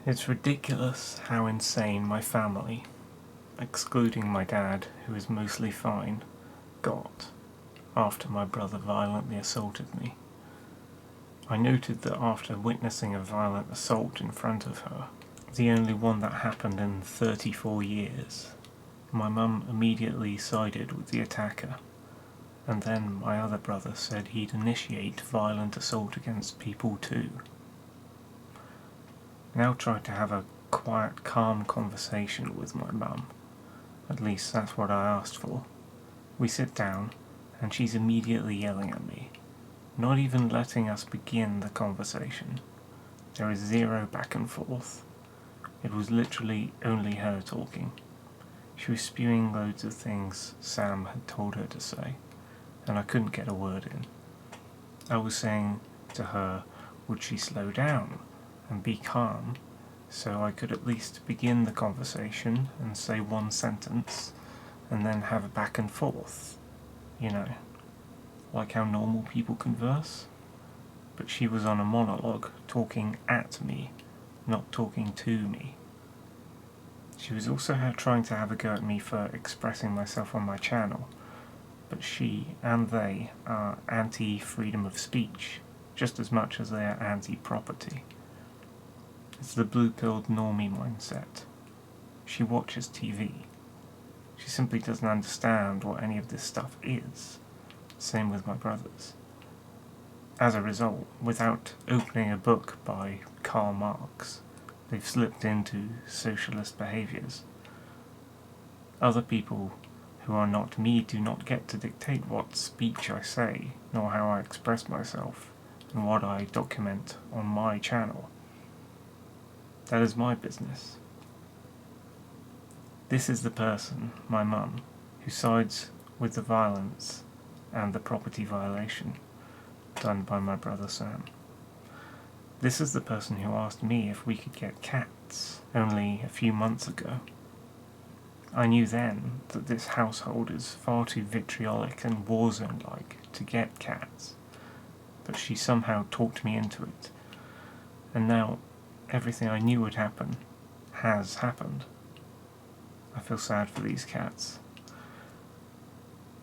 It's ridiculous how insane my family, excluding my dad, who is mostly fine, got after my brother violently assaulted me. I noted that after witnessing a violent assault in front of her, the only one that happened in 34 years, my mum immediately sided with the attacker, and then my other brother said he'd initiate violent assault against people too. Now tried to have a quiet, calm conversation with my mum. At least that's what I asked for. We sit down, and she's immediately yelling at me, not even letting us begin the conversation. There is zero back and forth. It was literally only her talking. She was spewing loads of things Sam had told her to say, and I couldn't get a word in. I was saying to her, would she slow down and be calm, so I could at least begin the conversation and say one sentence, and then have a back and forth, like how normal people converse. But she was on a monologue, talking at me, not talking to me. She was also trying to have a go at me for expressing myself on my channel, but she and they are anti-freedom of speech, just as much as they are anti-property. It's the blue-pilled normie mindset. She watches TV. She simply doesn't understand what any of this stuff is. Same with my brothers. As a result, without opening a book by Karl Marx, they've slipped into socialist behaviours. Other people who are not me do not get to dictate what speech I say, nor how I express myself, and what I document on my channel. That is my business. This is the person, my mum, who sides with the violence and the property violation done by my brother Sam. This is the person who asked me if we could get cats only a few months ago. I knew then that this household is far too vitriolic and warzone-like to get cats, but she somehow talked me into it, and now everything I knew would happen has happened. I feel sad for these cats.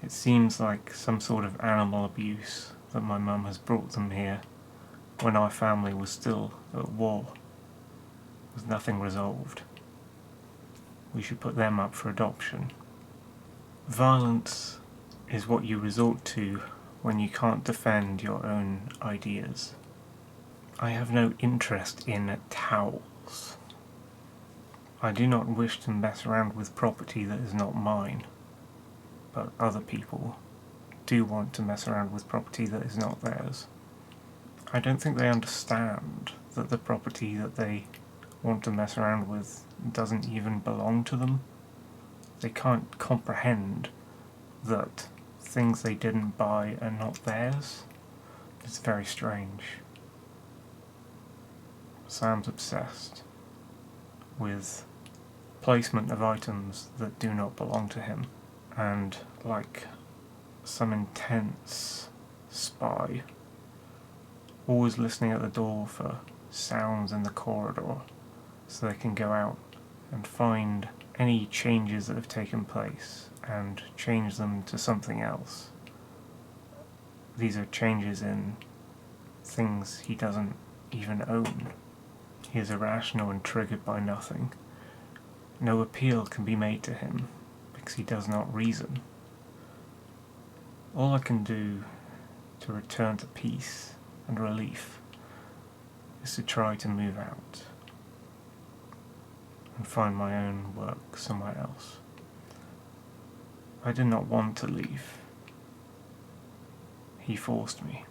It seems like some sort of animal abuse that my mum has brought them here when our family was still at war, with nothing resolved. We should put them up for adoption. Violence is what you resort to when you can't defend your own ideas. I have no interest in towels. I do not wish to mess around with property that is not mine, but other people do want to mess around with property that is not theirs. I don't think they understand that the property that they want to mess around with doesn't even belong to them. They can't comprehend that things they didn't buy are not theirs. It's very strange. Sam's obsessed with placement of items that do not belong to him, and like some intense spy, always listening at the door for sounds in the corridor so they can go out and find any changes that have taken place and change them to something else. These are changes in things he doesn't even own. He is irrational and triggered by nothing. No appeal can be made to him because he does not reason. All I can do to return to peace and relief is to try to move out and find my own work somewhere else. I did not want to leave. He forced me.